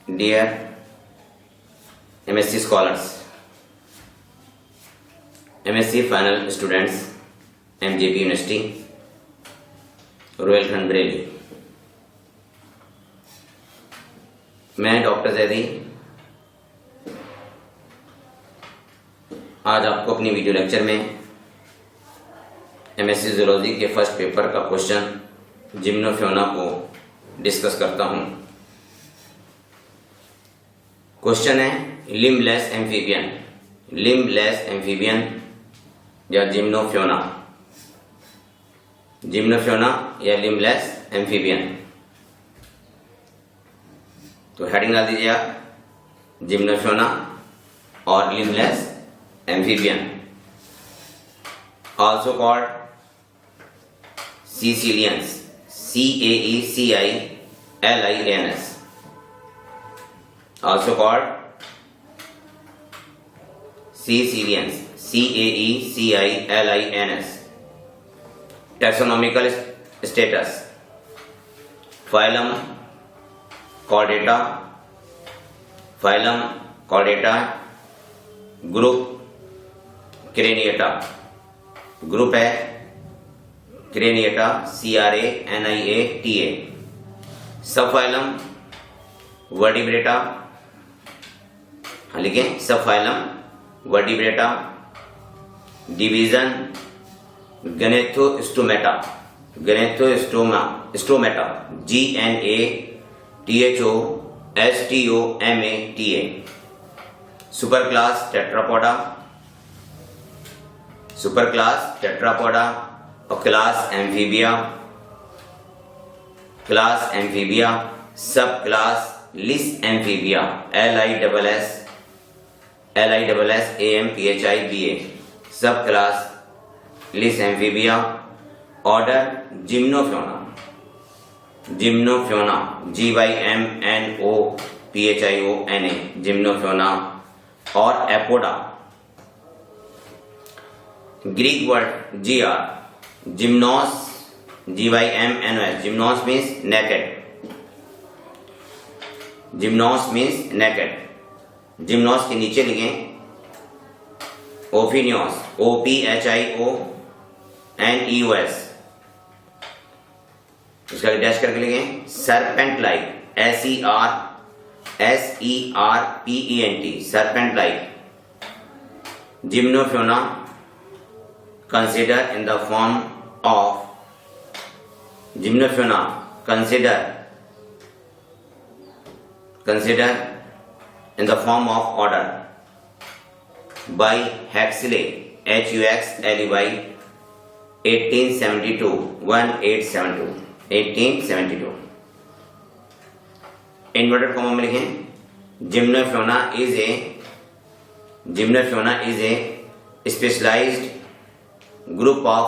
Dear MSc scholars, MSc final students, MJP University, Rohilkhand Bareilly. मैं doctor Zaidi आज आपको अपनी वीडियो लेक्चर में एमएससी जूलॉजी के फर्स्ट पेपर का क्वेश्चन जिम्नोफियोना को डिस्कस करता हूं। क्वेश्चन है लिम्बलेस एम्फीबियन या जिम्नोफियोना या लिम्बलेस एम्फीबियन। तो हेडिंग डाल दीजिए आप, जिम्नोफियोना और limbless amphibian, also called caecilians, CAECILIANS, also called Caecilians, CAECILINS. Taxonomical status: phylum Chordata, group Craniata, group है क्रेनिएटा, CRANIATA। सबफाइलम वर्टिब्रेटा, लिखें subphylum Vertebrata. Division Gnathostomata, GNATHOSTOMATA। Super class Tetrapoda और class Amphibia. Sub class Lissamphibia, LISSAMPHIBA, sub class Lissamphibia. Order Gymnophiona, GYMNOPHIONA, Gymnophiona. और Apoda, Greek word GR, gymnos, GYMNOS, gymnos means naked. Gymnos के नीचे लिखें ophioneos, OPHIONEOS, उसका dash करके लिखें। Serpent like, SERPENT, serpent like. Gymnophiona consider in the form of order by Huxley, HUXLEY, 1872। Inverted comma में लिखें Gymnophiona is a specialised group of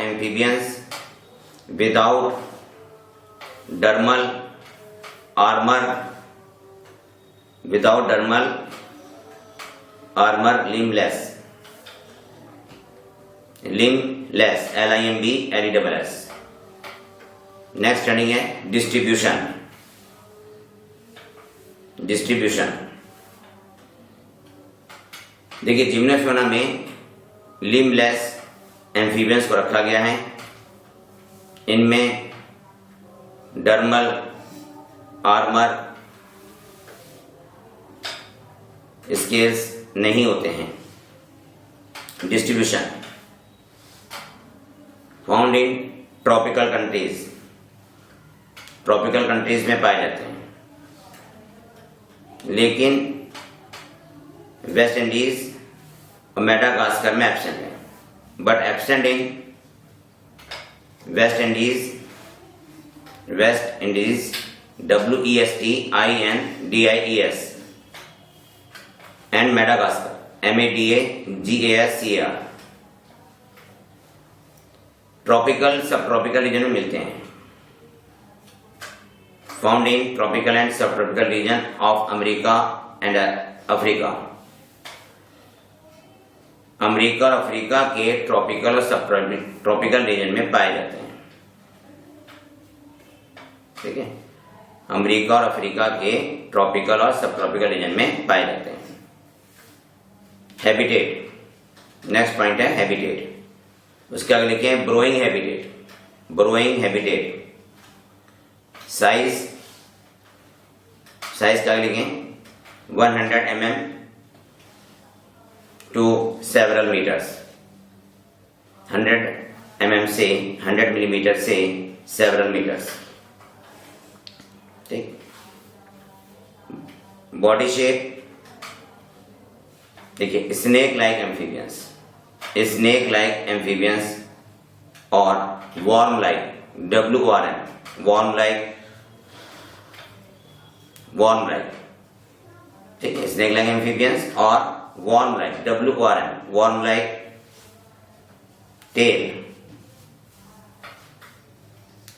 amphibians without dermal armor, limbless, LIMBLESS। Next heading है distribution. देखिए Gymnophiona में limbless amphibians को रखा गया है। इनमें डर्मल आर्मर स्केल्स नहीं होते हैं। Distribution found in tropical countries में पाए जाते हैं, लेकिन वेस्ट इंडीज और मेडागास्कर में एब्सेंट है। But absent in West Indies WESTINDIES and Madagascar MADAGASCAR। Tropical सब ट्रॉपिकल रीजन में मिलते हैं। फाउंड इन ट्रॉपिकल एंड सब tropical region of America and Africa. America और अफ्रीका के ट्रॉपिकल और सब ट्रॉपिकल रीजन में पाए जाते हैं। ठीक है, अमेरिका और अफ्रीका के ट्रॉपिकल और सब ट्रॉपिकल रीजन में पाए जाते हैं। हैबिटेट, नेक्स्ट पॉइंट है हैबिटेट। उसके आगे लिखे हैं burrowing habitat. Burrowing habitat, size का आगे लिखें 100 mm to several metres. 100 mm से 100 मिलीमीटर से सेवरल मीटर्स। ठीक, बॉडी शेप देखिए, snake like amphibians, snake like amphibians और worm like, WRM, worm like, ठीक है, स्नेक लाइक एम्फीबियंस और worm like, WRM, worm like tail,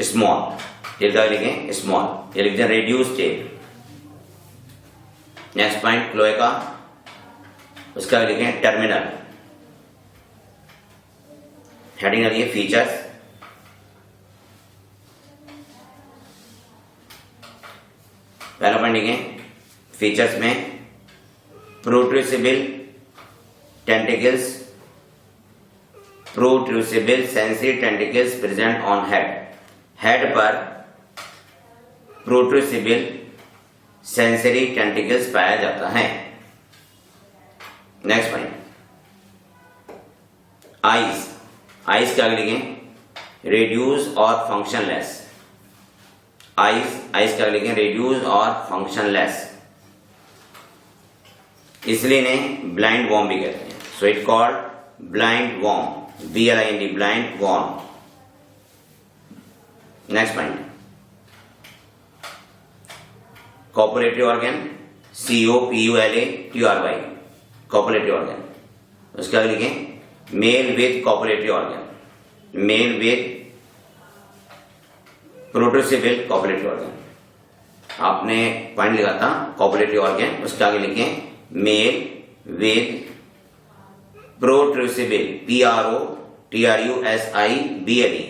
small, tail का लिखें स्मॉल, ये लिखते हैं reduce tail. Next point cloaca, उसका लिखें टर्मिनल। हेडिंग आ रही है फीचर्स। पहला पॉइंट लिखें फीचर्स में protrusible tentacles, protrusible sensory tentacles present on head. Head पर प्रोट्रूसिबल सेंसरी टेंटिकल्स पाया जाता है। नेक्स्ट पॉइंट आइज, आइज क्या लिखें रेड्यूस और फंक्शनलेस। आइज क्या लिखें रेड्यूस और फंक्शनलेस, इसलिए इन्हें ब्लाइंड वॉर्म भी कहते हैं। So it called blind worm, BLIND, blind worm. Next point copulatory organ, COPULATRY, copulatory organ. उसका लिखें male with copulatory organ, male with protrusible copulatory organ. आपने पॉइंट लिखा था कॉपुलेटरी ऑर्गन, उसके आगे लिखें male with protrusible, PROTRUSIBLE,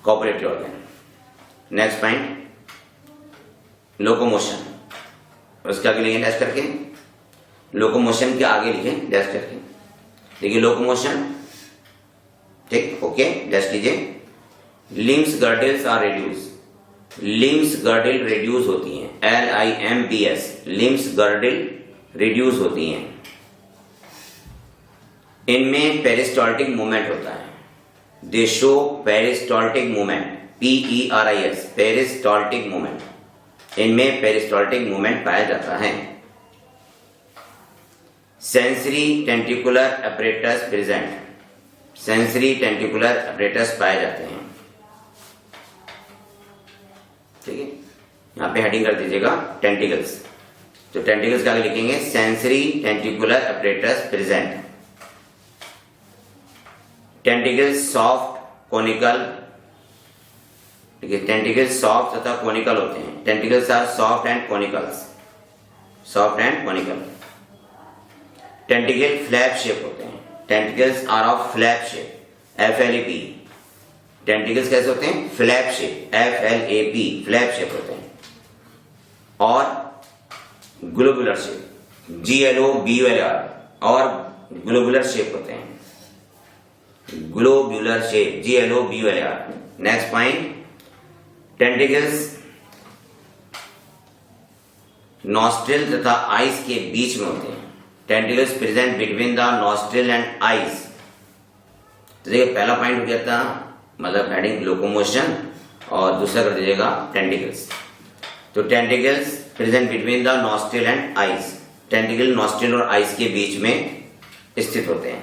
copulatory organ. Next point locomotion, उसके आगे लिखें डैश करके, लोकोमोशन के आगे लिखें डैश करके। देखिए लोकोमोशन, ठीक, ओके, डैश कीजिए। Limbs girdles are reduce, limbs girdle reduce होती हैं, LIMBS, लिम्स गर्डल रेड्यूस होती हैं। इनमें पेरिस्टाल्टिक मूवमेंट होता है, they show peristaltic movement, PERIS, peristaltic movement, इनमें पेरिस्टाल्टिक मूवमेंट पाया जाता है। Sensory tentacular apparatus present, sensory tentacular apparatus पाए जाते हैं। ठीक है, यहां पे हेडिंग कर दीजिएगा टेंटिकल्स। तो टेंटिकल्स का लिखेंगे sensory tentacular apparatus present. Tentacles soft conical, देखिए टेंटिकल्स सॉफ्ट तथा कोनिकल होते हैं। Tentacles are soft and conicals, soft and conical. Tentacle flap shape होते हैं, tentacles are of flap shape, FLAP। Tentacles कैसे होते हैं flap shape, FLAP, flap shape होते हैं। और ग्लोबुलर शेप, GLOBULR, और ग्लोबुलर शेप होते हैं, globular shape, GLOBULR। Next point tentacles nostril तथा आइज के बीच में होते हैं। Tentacles present between the nostril and eyes. तो देखिए पहला पॉइंट हो गया था मतलब हेडिंग लोकोमोशन, और दूसरा कर दीजिएगा टेंटिकल्स। तो tentacles present between the nostril and eyes, tentacle nostril और आइज के बीच में स्थित होते हैं।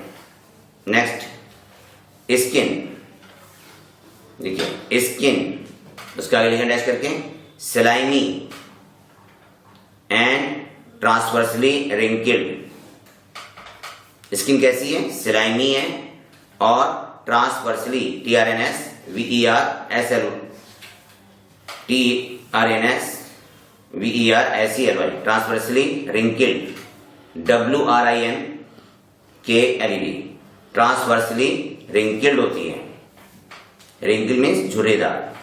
नेक्स्ट स्किन, देखिए स्किन, उसका आगे लिखें डैश करके slimy and transversely wrinkled. Skin कैसी है स्लाइमी है और transversely, TRNSVERSELY, transversely wrinkled, WRINKLED, transversely wrinkled होती है। रिंकिल मीन्स झुर्रीदार।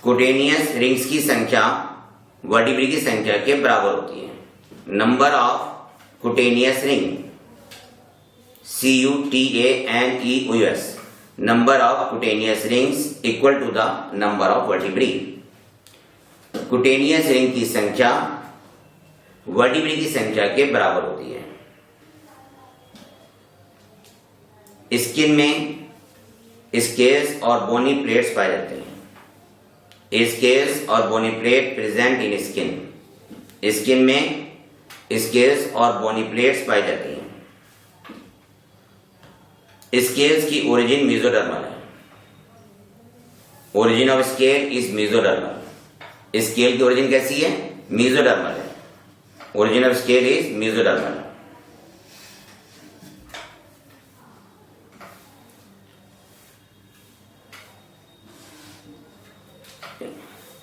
कुटेनियस रिंग्स की संख्या वर्टिब्री की संख्या के बराबर होती है। Number of cutaneous ring, CUTANEUS, number of cutaneous rings equal to the number of vertebrae. Cutaneous ring की संख्या वर्टिब्री की संख्या के बराबर होती है। स्किन में स्केल्स और बोनी प्लेट्स पाए जाते हैं। स्केल्स और bony plate present in skin. Skin में स्केल्स और बोनी प्लेट्स पाई जाती हैं। स्केल्स की ओरिजिन मेसोडर्मल है। Origin of scale is mesodermal. Scale की ओरिजिन कैसी है? मेसोडर्मल है। Origin of scale is mesodermal.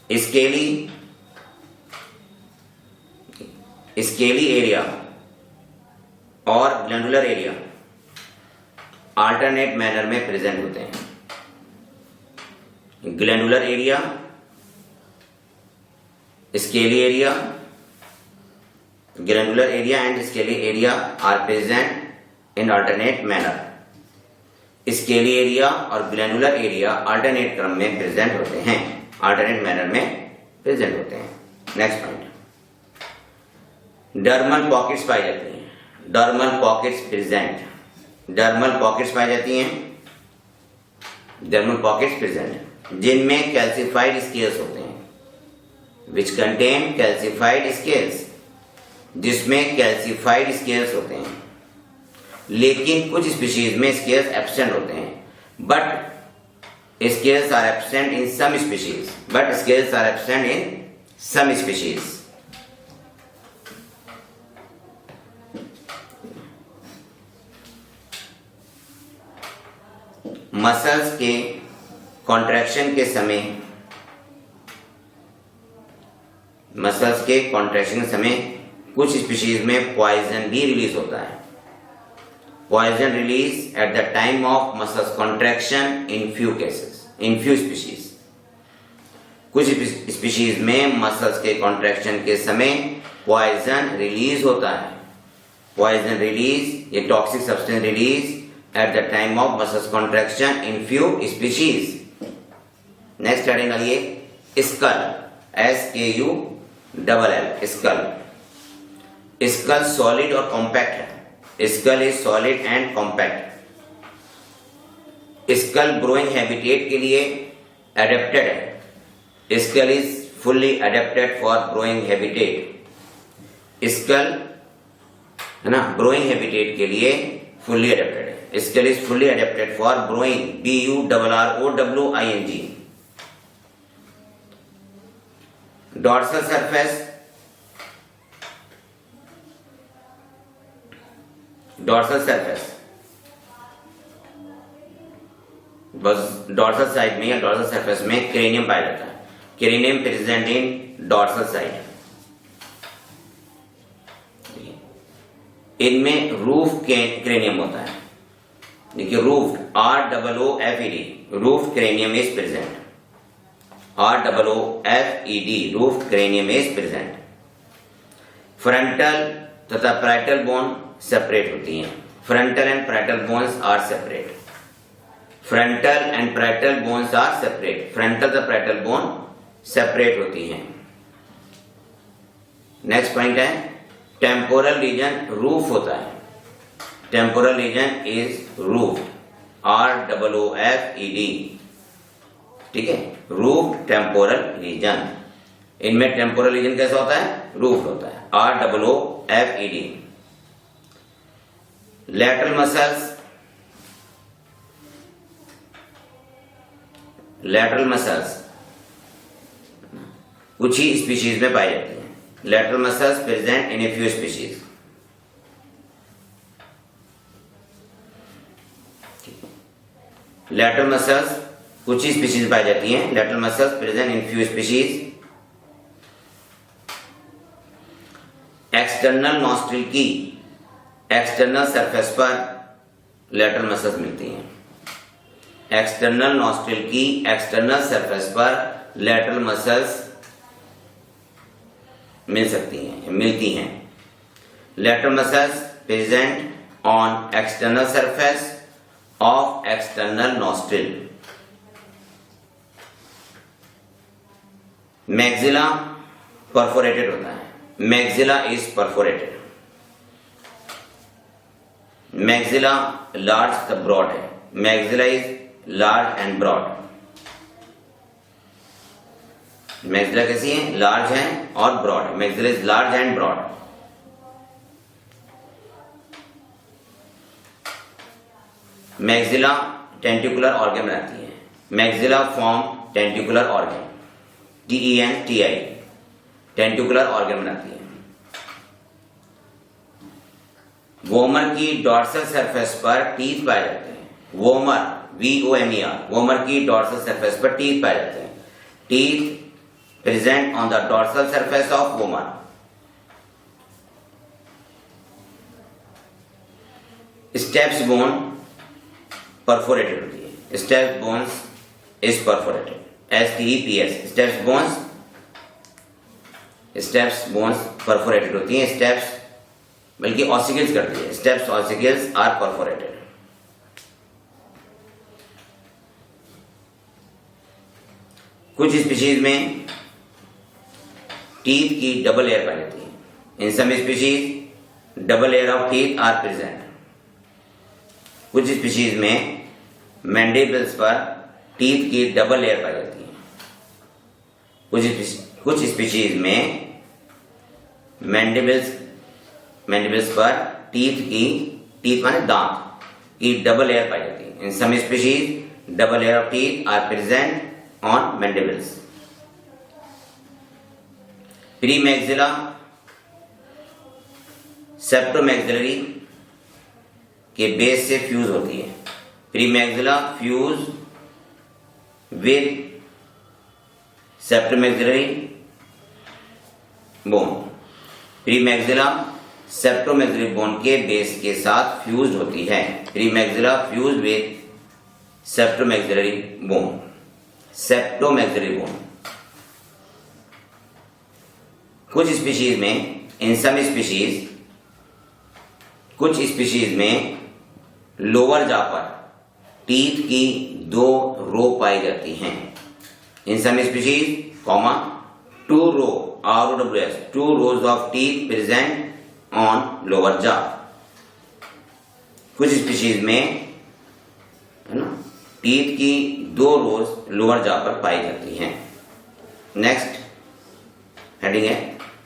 Scaly area और ग्लैंडुलर एरिया अल्टरनेट मैनर में प्रेजेंट होते हैं। Glandular area, scaly area, glandular area and scaly area are present in alternate manner. Scaly area और glandular area alternate क्रम में present होते हैं, alternate manner में प्रेजेंट होते हैं। नेक्स्ट पॉइंट, डर्मल पॉकेट्स पाई जाती हैं। Dermal pockets present. Dermal pockets पाई जाती हैं। डर्मल पॉकेट्स प्रेजेंट जिनमें कैल्सिफाइड स्केल्स होते हैं। विच कंटेन कैल्सिफाइड स्केल्स, जिसमें कैल्सिफाइड स्केल्स होते हैं। लेकिन कुछ स्पीशीज में स्केल्स एब्सेंट होते हैं। But scales are absent in some species. But scales are absent in some species. Muscles के कॉन्ट्रैक्शन के समय कुछ स्पीशीज में पॉइजन भी रिलीज होता है। Poison release at the time of muscle contraction in few cases, in few species. कुछ species में मसल्स के कॉन्ट्रैक्शन के समय पॉइजन रिलीज होता है। पॉइजन रिलीज, ये toxic substance release at the time of muscles contraction in few species. Next heading आइए, skull, SKULL, skull. Skull solid और कॉम्पैक्ट है। Skull is solid and compact. Skull growing habitat के लिए adapted है। Skull is fully adapted for growing habitat. Skull है ना, growing habitat के लिए फुल्ली एडेप्टेड है। Skull is fully adapted for growing, BURROWING। Dorsal surface, dorsal surface बस dorsal side में या डॉर्सल सरफेस में क्रेनियम पाया जाता है। Cranium present in dorsal side. इनमें रूफ क्रेनियम होता है। देखिए roof, ROOFED, roof cranium is present. ROOFED, roof cranium is present. Frontal तथा पैराइटल बोन सेपरेट होती हैं। Frontal and parietal bones are separate. Frontal and parietal bones are separate. Frontal तथा parietal bone separate होती हैं। Next point है, temporal region roof होता है। Temporal region is roof, ROOFED, ठीक है, रूफ टेम्पोरल रीजन। इनमें टेम्पोरल रीजन कैसा होता है? रूफ होता है, ROOFED। Lateral muscles, lateral muscles कुछ ही स्पीशीज में पाई जाती हैं। Lateral muscles present in a few species. Lateral muscles कुछ ही स्पीशीज में पाई जाती हैं। Lateral muscles present in few species. External nostril की एक्सटर्नल सरफेस पर लैटरल मसल्स मिलती हैं। एक्सटर्नल नॉस्ट्रिल की एक्सटर्नल सरफेस पर लेटरल मसल्स मिलती हैं। Lateral muscles present on external surface of external nostril. Maxilla perforated होता है, maxilla is perforated. Maxilla large the broad है, maxilla is large and broad. Maxilla कैसी है? लार्ज है और ब्रॉड है। Maxilla is large and broad. Maxilla tentacular organ बनाती है। Maxilla form tentacular organ, TENTI, tentacular organ बनाती है। वोमर की डॉर्सल सरफेस पर टीथ पाए जाते हैं। वोमर, VOMER, वोमर की डॉर्सल सरफेस पर टीथ पाए जाते हैं। Teeth present on the dorsal surface of woman. Steps bone perforated होती है। Steps bones is perforated. STEPS, steps bones perforated होती हैं। Steps बल्कि ossicles करती है। Steps ossicles are perforated. कुछ स्पीशीज में टीथ की डबल लेयर पाई जाती है। In some species double layer of teeth are present. कुछ स्पीशीज में मैंडिबल्स पर टीथ की डबल लेयर पाई जाती है। कुछ स्पीशीज में मैंडिबल्स पर टीथ माने दांत की डबल लेयर पाई जाती है। In some species double layer of teeth are present on mandibles. Premaxilla septomaxillary के बेस से फ्यूज होती है। Premaxilla fuse with septomaxillary bone. Premaxilla septomaxillary bone के बेस के साथ फ्यूज होती है। Premaxilla fuse with septomaxillary bone. Septomaxillary bone. कुछ स्पीशीज में, इन सम स्पीशीज, कुछ स्पीशीज में लोअर जा पर टीथ की 2 रो पाई जाती हैं। In some species, 2 row, ROWS, 2 rows of teeth present on lower जा। कुछ स्पीशीज में है ना टीथ की 2 रोज लोअर जा पर पाई जाती हैं। नेक्स्ट हेडिंग है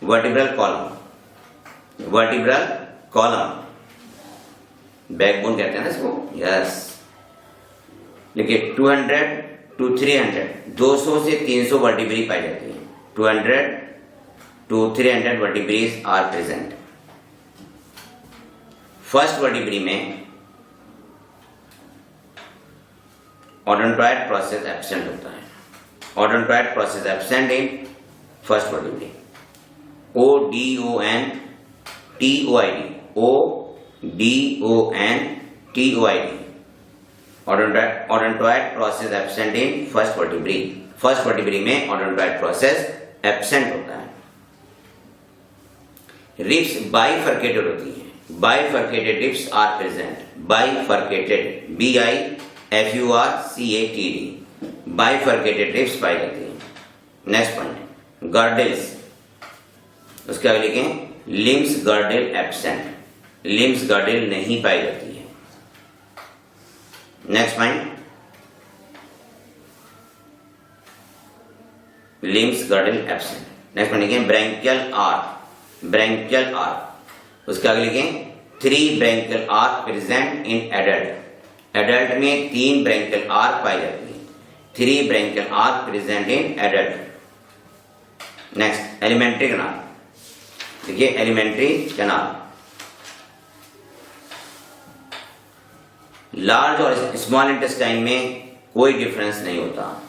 vertebral column. Vertebral column backbone कहते हैं ना इसको। यस, देखिए 200 to 300, 200 से 300 वर्टिब्री पाई जाती है। 200 to 300 vertebrae are present. First vertebra में ओडोंटॉइड प्रोसेस एब्सेंट होता है। Odontoid process absent in first vertebra. ODONTOID, odontoid process absent in first vertebra. First vertebra में ओडोंटॉइड प्रोसेस एब्सेंट होता है। रिब्स बाइफरकेटेड होती है। Bifurcated ribs are present. Bifurcated, BIFURCATED, bifurcated ribs पाई जाती है। Next point girdles. उसके आगे लिखें limbs girdle absent. Limbs girdle नहीं पाई जाती है। Next point limbs girdle absent. Next point लिखें ब्रैंकियल आर्क। Branchial arch. उसके आगे लिखें 3 branchial arch present in adult. Adult में 3 ब्रैंकियल आर्क पाई जाती है। 3 branchial arch present in adult. Next alimentary canal. देखिए एलिमेंट्री कैनाल। लार्ज और स्मॉल इंटेस्टाइन में कोई डिफरेंस नहीं होता।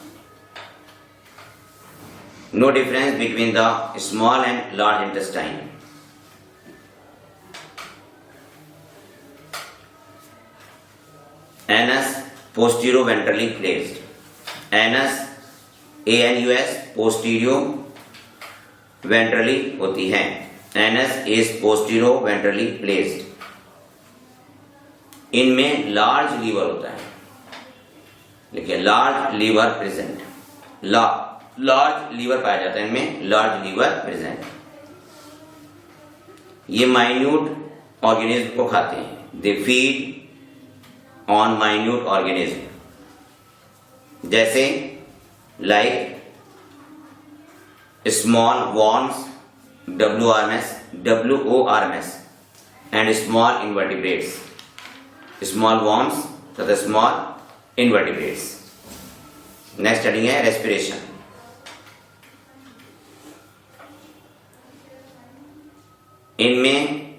No difference between the small and large intestine. Anus postero ventrally placed. Anus ANUS postero ventrally होती है। NS is postero ventrally placed. इनमें large liver होता है, देखिए large liver present, large liver पाया जाता है इनमें, लार्ज लीवर प्रेजेंट। ये माइन्यूट ऑर्गेनिज्म को खाते हैं, they feed on minute organism, जैसे like small worms WORMS and small invertebrates, small worms तथा स्मॉल इनवर्टिब्रेट्स। नेक्स्ट हेडिंग है रेस्पिरेशन। इनमें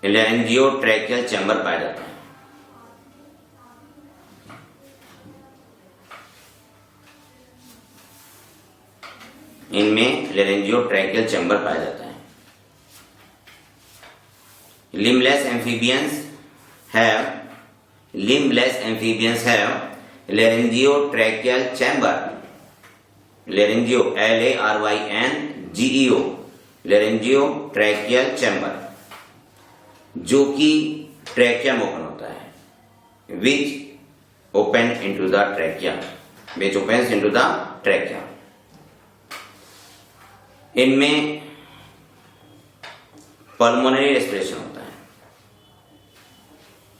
लैरिंजियोट्रैकियल चैम्बर पाया जाता है। इनमें लैरिंजियोट्रैकियल चैम्बर पाया जाता है। Limbless amphibians have laryngeotracheal chamber, laryngeo LARYNGEO, laryngeotracheal chamber, जो कि ट्रैकिया में ओपन होता है, which opens into the trachea। इनमें पल्मोनरी रेस्पिरेशन होता है,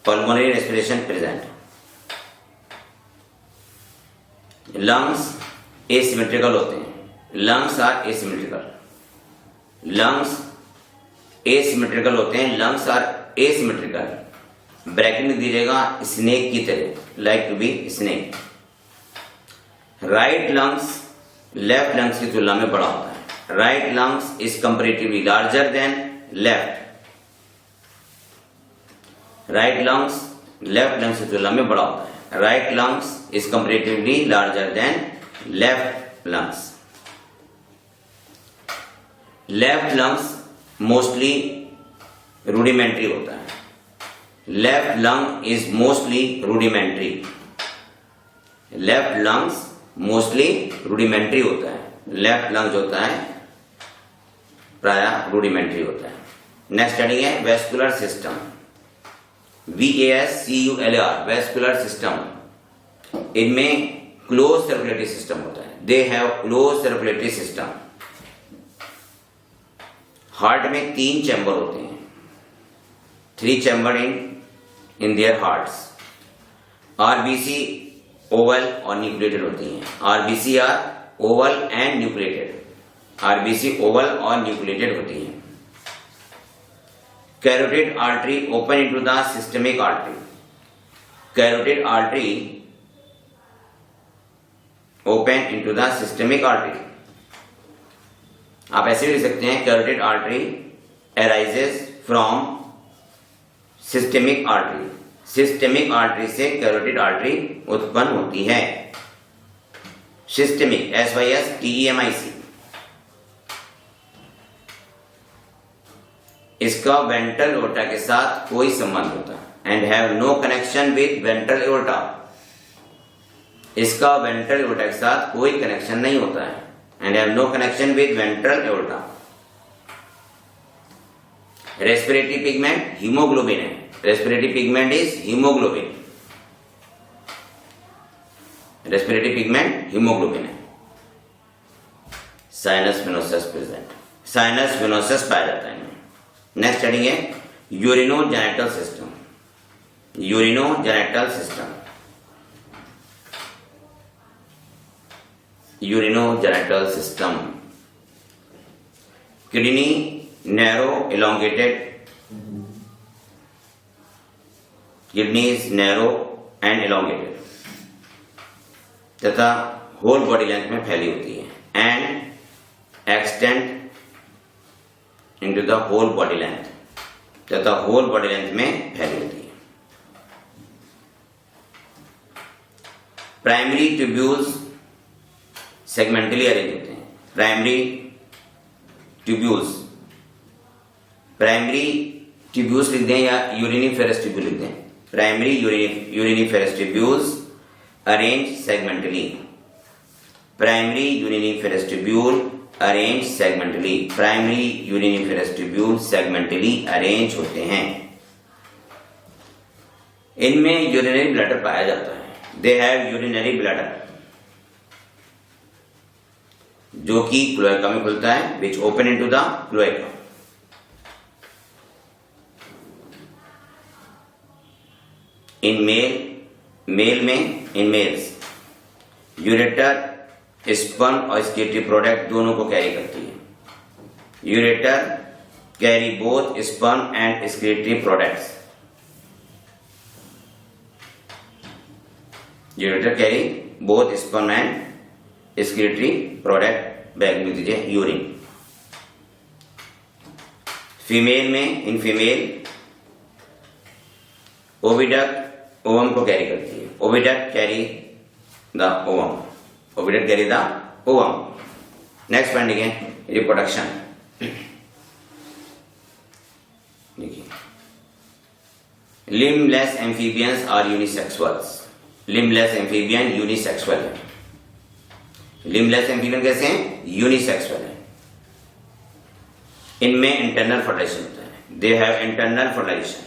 pulmonary respiration present. Lungs asymmetrical होते हैं, lungs are asymmetrical, lungs asymmetrical होते हैं, लंग्स आर एसिमेट्रिकल। ब्रैकेट में दीजिएगा स्नेक की तरह, like to be snake. Right lungs left lungs की तुलना में बड़ा होता है, right lungs is comparatively larger than left, right lungs left lungs की तुलना में बड़ा होता है, right lungs is comparatively larger than left lungs. Left lungs mostly rudimentary होता है, left lung is mostly rudimentary, left lungs mostly rudimentary होता है, लेफ्ट लंग्स होता है प्रायः रूडिमेंट्री होता है। नेक्स्ट स्टडी है vascular system, VASCULR, vascular system. इनमें क्लोज सर्कुलेटरी सिस्टम होता है, they have close circulatory system. Heart में 3 चैम्बर होते हैं, 3 chamber in their hearts. RBC oval और न्यूक्लिएटेड होती हैं, RBC are oval and nucleated, RBC oval और न्यूक्लिएटेड होती हैं। Carotid artery open into the systemic artery, carotid artery open into the systemic artery. आप ऐसे भी लिख सकते हैं carotid artery arises from systemic artery, systemic artery से कैरोटिड आर्टरी उत्पन्न होती है। Systemic SYSTEMIC। इसका वेंट्रल एओर्टा के साथ कोई संबंध होता है, and have no connection with ventral aorta, इसका वेंट्रल एओर्टा के साथ कोई कनेक्शन नहीं होता है, and have no connection with ventral aorta. Respiratory pigment haemoglobin है, respiratory pigment is haemoglobin, respiratory pigment haemoglobin है। Sinus venosus present, sinus venosus पाया जाता है। नेक्स्ट स्टडी है urinogenital system, urinogenital system, urinogenital system. Kidney narrow elongated, kidney is narrow and elongated तथा whole body length में फैली होती है, and extend into the whole body length तथा होल बॉडी लेंथ में फैली होती है। प्राइमरी ट्यूब्यूल्स सेगमेंटली अरेंज होते हैं, प्राइमरी ट्यूब्यूल्स, प्राइमरी ट्यूब्यूल्स लिख दें या यूरिनिफेरस ट्यूब्यूल लिख दें, primary uriniferous tubules arrange segmentally, primary uriniferous tubule arrange segmentally, primary uriniferous tubule segmentally arrange होते हैं। इनमें यूरिनरी ब्लैडर पाया जाता है। दे हैव यूरिनरी ब्लैडर जो कि क्लोएका में खुलता है, which open into the cloaca. In male में, इन मेल्स यूरेटर स्पर्म और स्केटरी प्रोडक्ट दोनों को कैरी करती है। Ureter carry both sperm and excretory products. Ureter carry both sperm and excretory product bag में दीजिए यूरिन। फीमेल में, इन फीमेल ओविडक्ट ओवम को कैरी करती है। Oviduct carry the ovum, oviduct carry the ovum. Next point देखिए, reproduction. देखिए, limbless amphibians are unisexuals. Limbless amphibian unisexual है। Limbless amphibian कैसे हैं? यूनिसेक्सुअल है। इनमें इंटरनल फर्टिलाइजेशन होता है। They have internal fertilisation.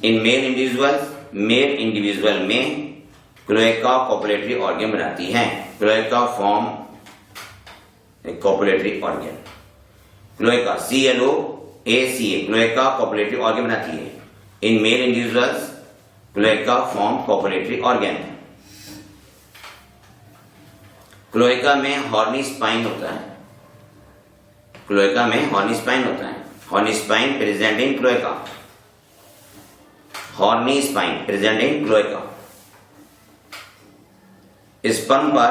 In mail individual में क्लोएका कॉपुलेटरी ऑर्गन बनाती हैं। Cloaca form copulatory organ. Cloaca CLOACA cloaca copulatory organ बनाती है। In male individuals cloaca form copulatory organ. Cloaca में हॉर्नी स्पाइन होता है। क्लोएका में हॉर्नी स्पाइन होता है। Horny spine present in cloaca. Horny spine present in cloaca. Sperm पर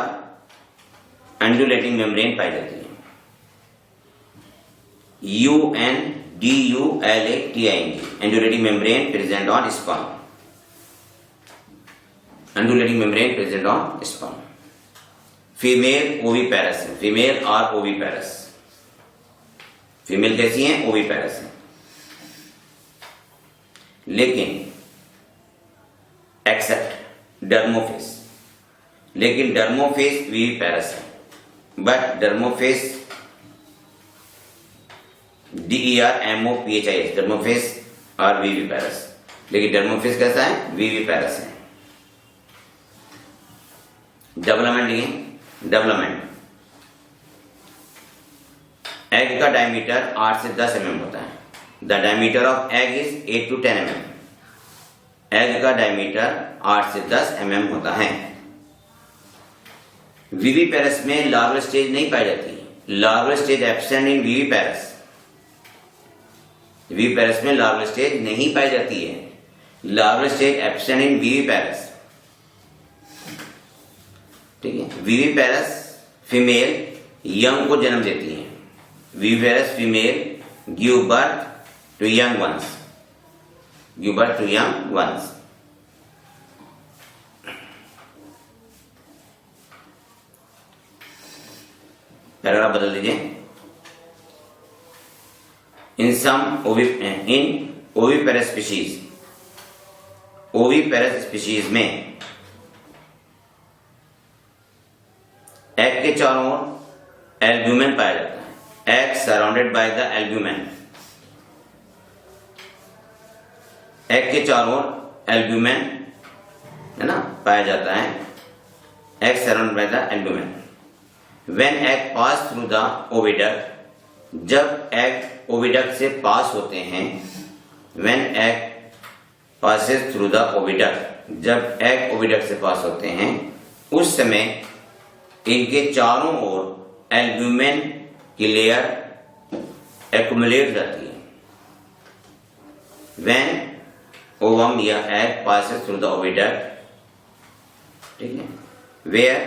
undulating membrane पाई जाती है। UNDULATING undulating membrane present on sperm. Undulating membrane present on sperm. Female oviparous है। Female are oviparous. फीमेल कैसी हैं? Oviparous है। लेकिन accept डर्मोफेस, लेकिन डर्मोफेस विविपेरस है। बट डर्मोफेस DERMOPHIS डर्मोफेस आर विविपेरस, लेकिन डर्मोफेस कैसा है? विविपेरस है। डेवलपमेंट देखिए, डेवलपमेंट एग का डायमीटर 8 से 10 mm होता है। The diameter of egg is 8 to 10 mm। Egg का डायमीटर 8 से 10 mm होता है। विविपेरस में लार्वल स्टेज नहीं पाई जाती। Larval stage absent in viviparous. Viviparous में लार्वल स्टेज नहीं पाई जाती है। Larval stage absent in viviparous. ठीक है। विविपेरस फीमेल यंग को जन्म देती है। Viviparous female give birth to young ones. Give birth to young ones. Paragraph बदल दीजिए। In oviparous species, oviparous species में एग के चारों ओर एल्ब्यूमेन पाया जाता है। Egg surrounded by the albumen. Egg के चारों ओर एल्ब्यूमेन है ना पाया जाता है। Egg surrounded by the albumen. When egg pass through the oviduct, जब एग ओविडक्ट से पास होते हैं। When egg passes through the oviduct, जब एग ओविडक्ट से पास होते हैं उस समय इनके चारों ओर एल्ब्यूमेन की लेयर एक्युमुलेट जाती है। व्हेन ओवम या egg passes through the oviduct, ठीक है, where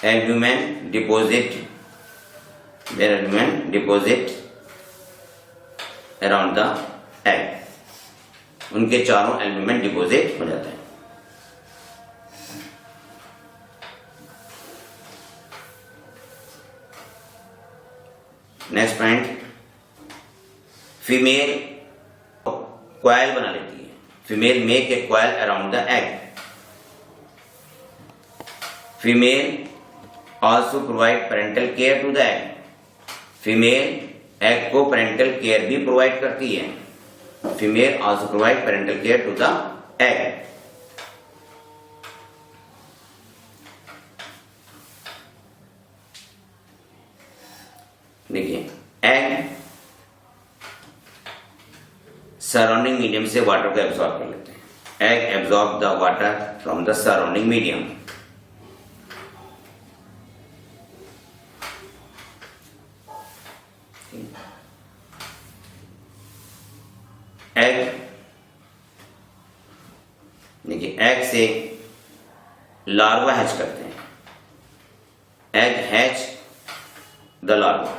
albumen deposit, where albumin deposit around the egg, उनके चारों एल्ब्यूमेन डिपोजिट हो जाता है। नेक्स्ट पॉइंट, फीमेल क्वाइल बना लेती है। Female make a coil around the egg. Female also provide parental care to the egg, female egg को parental care भी प्रोवाइड करती है, female also provide parental care to the egg. देखिए egg surrounding medium से water को absorb कर लेते हैं, egg absorb the water from the surrounding medium. Egg देखिए एग से लार्वा हैच करते हैं, egg hatch the larva.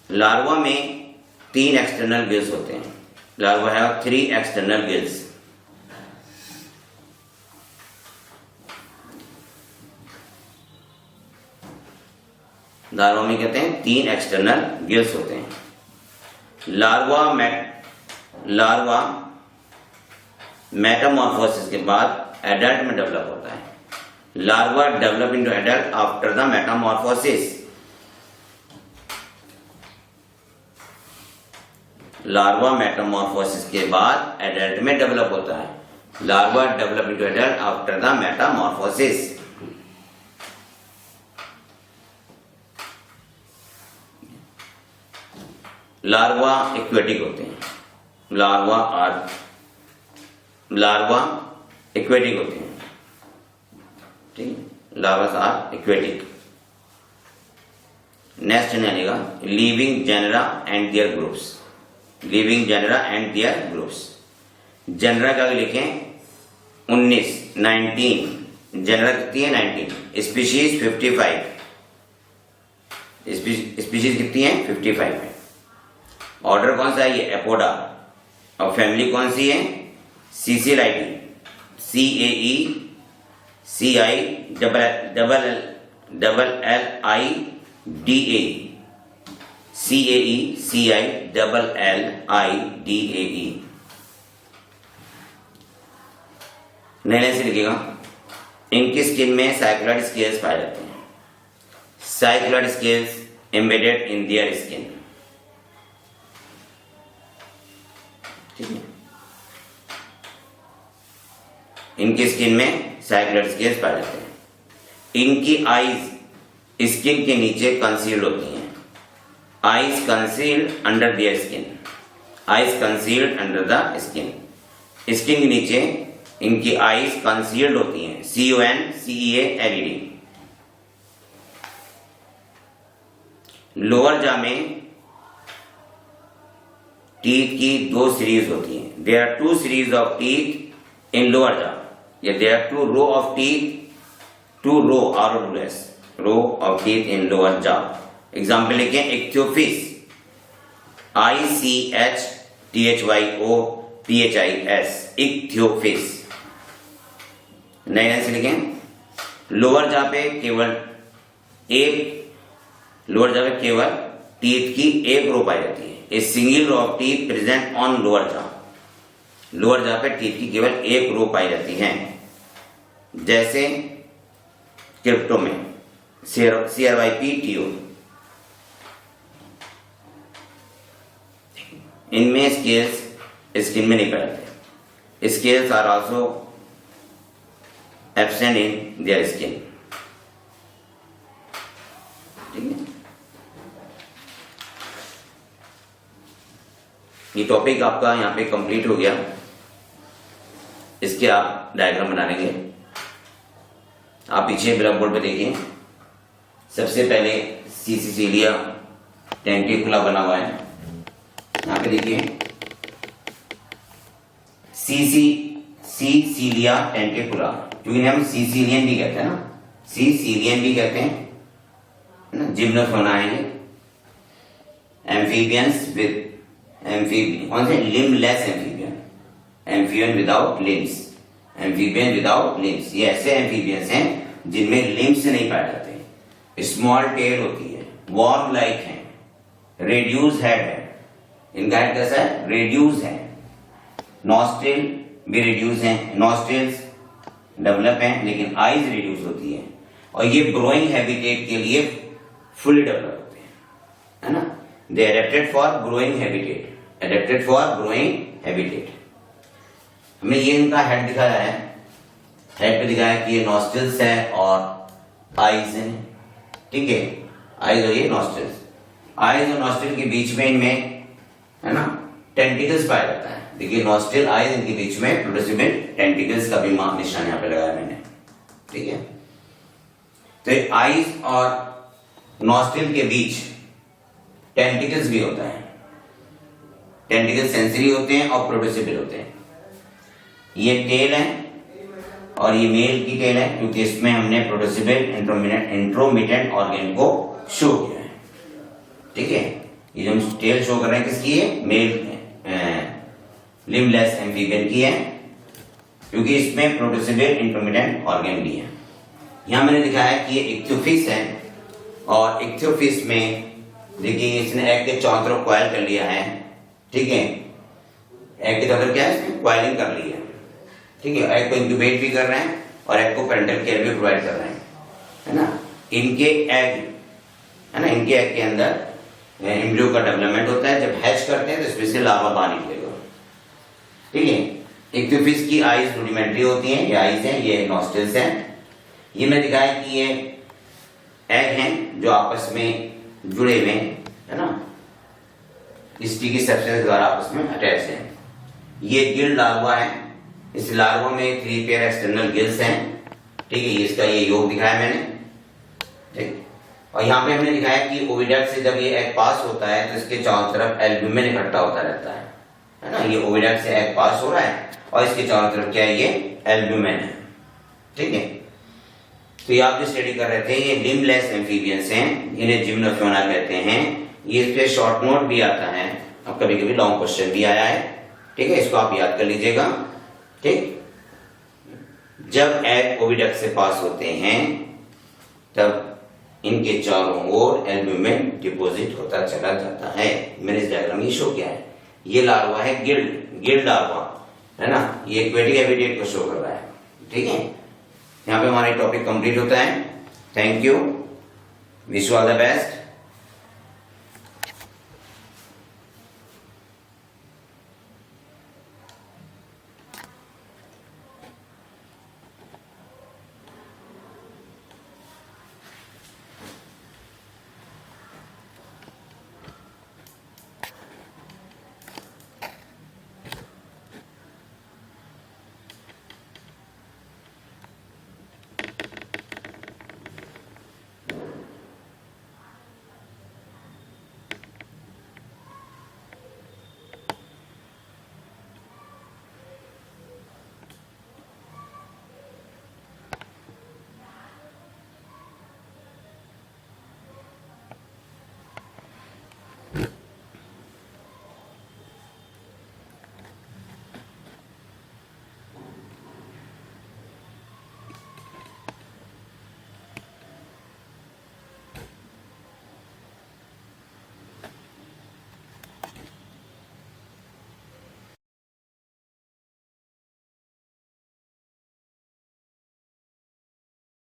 Larva में 3 एक्सटर्नल गिल्स होते हैं, larva have 3 external gills. Larva में कहते हैं 3 एक्सटर्नल गिल्स होते हैं। लार्वा मेटामॉर्फोसिस के बाद एडल्ट में डेवलप होता है। Larva develop into adult after the metamorphosis. Larva metamorphosis के बाद एडल्ट में डेवलप होता है। Larva develop into adult after the metamorphosis. Larva aquatic होते हैं, लार्वा एक्वेटिक होते हैं, ठीक, लार्वा आर एक्वेटिक। नेक्स्ट चलेगा living genera and their groups, living genera and their groups. Genera का लिखें 19 जेनरा कितनी है 19, स्पीशीज 55, स्पीशीज कितनी है 55 है। ऑर्डर कौन सा है ये एपोडा, और फैमिली कौन सी है सीसीलाइटी, CAECILLIDAE। नए से लिखेगा। इनकी स्किन में साइक्लॉइड स्केल्स पाए जाते हैं, cycloid scales embedded in their skin, ठीक है। इनकी स्किन में साइक्लॉइड स्केल्स पाए जाते हैं। इनकी आईज स्किन के नीचे कंसील्ड होती हैं, eyes concealed under their skin, eyes concealed under the skin. Skin के नीचे इनकी आईज कंसील्ड होती हैं, CONCEALED। लोअर जा में टीथ की 2 सीरीज होती हैं, there are 2 series of teeth in lower जा, या there are 2 row of teeth, 2 row row of teeth in lower जा। एग्जाम्पल लिखें इक्थियोफिस, ICHTHYOPHIS, इक्थियोफिस। नए लाइन से लिखें लोअर जा पे केवल टीथ की एक रो पाई जाती है, a single row of teeth present on lower jaw. Lower jaw पे टीथ की केवल एक रो पाई जाती है, जैसे क्रिप्टो में CRYPTO। इनमें स्केल्स स्किन में नहीं पाए जाते, scales are also absent in their skin, ठीक है। ये टॉपिक आपका यहाँ पे कंप्लीट हो गया। इसके आप डायग्राम बना लेंगे। आप पीछे ब्लैक बोर्ड पे देखिए, सबसे पहले सीसिलिया टेंटिकुला बना हुआ है, यहाँ पे देखिए सीसिलिया टेंटिकुला, क्योंकि हम सीसिलियन भी कहते हैं ना, सीसिलियन भी कहते हैं ना। जिम्नोफोना है ये, एम्फीबियंस विद एम्फीबियन, कौन से limbless amphibian, amphibian without limbs, amphibian without limbs. ये ऐसे एम्फीबियंस हैं जिनमें लिम्स नहीं पाए जाते। स्मॉल टेल होती है, वॉर्म लाइक है, रेड्यूस हेड है, इनका हेड कैसा है रेड्यूस है। नॉस्ट्रिल भी रेड्यूस है, नॉस्ट्रिल्स डेवलप हैं, लेकिन आइज रिड्यूस होती है। और ये ग्रोइंग हैबिटेट के लिए फुली डेवलप होते हैं, है ना। They adapted for growing habitat, adapted for growing habitat. हमने ये इनका हेड दिखाया है, हेड पे दिखाया कि ये नॉस्ट्रिल्स है और आइज है, ठीक है। आइज और ये नॉस्ट्रिल्स, आइज और नॉस्ट्रिल के बीच में इनमें, है ना, टेंटिकल्स पाया जाता है। देखिए नॉस्ट्रिल आइज इनके बीच में प्रोड्यूसिबल टेंटिकल्स का भी निशान यहाँ पे लगाया मैंने, ठीक है। तो आइज और नॉस्ट्रिल के बीच टेंटिकल्स भी होता है, टेंटिकल सेंसरी होते हैं और प्रोड्यूसिबल होते हैं। ये टेल है और ये मेल की टेल है, क्योंकि इसमें हमने प्रोड्यूसिबल इंट्रोमिटेंट ऑर्गन को शो किया है, ठीक है। ये जो हम टेल शो कर रहे हैं किसकी है, मेल लिम्बलेस एम्फीबियन की है, क्योंकि इसमें प्रोड्यूसिबल इंट्रोमिटेंट ऑर्गन भी है। यहां मैंने दिखाया है कि ये इक्थ्योफिस है, और इक्थ्योफिस में देखिए इसने एग के चारों तरफ कॉइल कर लिया है, ठीक है। एग के चारों तरफ क्या है, इसने कॉइलिंग कर ली है, ठीक है। एग को इंक्यूबेट भी कर रहे हैं और एग को पेरेंटल केयर भी प्रोवाइड कर रहे हैं, है ना। इनके एग, है ना, इनके एग के अंदर एम्ब्रियो का डेवलपमेंट होता है। जब हैच करते हैं तो इसमें से लार्वा बाहर निकलेगा, ठीक है। इक्थ्योफिस की आईज रूडिमेंट्री होती हैं, ये आईज हैं, ये नॉस्ट्रिल्स हैं। ये मैं दिखाया कि ये एग हैं जो आपस में जुड़े हुए हैं, है ना, स्टिकी सब्सटेंस द्वारा आपस में अटैच है। ये गिल्ड लार्वा है, इस लार्वा में 3 पेयर एक्सटर्नल गिल्स हैं, ठीक है। इसका ये योग दिखाया मैंने, ठीक। और यहाँ पे हमने दिखाया कि ओविडक्ट से जब ये एग पास होता है तो इसके चारों तरफ एल्ब्यूमिन इकट्ठा होता रहता है ना। ये ओविडक्ट से एग पास हो रहा है और इसके चारों तरफ क्या है, ये एल्ब्यूमिन है, ठीक है। तो ये आप जो स्टडी कर रहे थे, ये लिम्बलेस एम्फीबियंस हैं, इन्हें जिम्नोफियोना कहते हैं। ये इस पे शॉर्ट नोट भी आता है, अब कभी कभी लॉन्ग क्वेश्चन भी आया है, ठीक है। इसको आप याद कर लीजिएगा, ठीक। जब एग ओविडक्ट से पास होते हैं तब इनके चारों ओर एल्ब्यूमिन डिपॉजिट होता चला जाता है। मैंने इस डायग्राम में शो किया है। ये लार्वा है गिल्ड लार्वा, है ना, ये एक्वेटिक हैबिटेट को शो कर रहा है, ठीक है। यहाँ पे हमारा टॉपिक कंप्लीट होता है। Thank you, wish you all the best.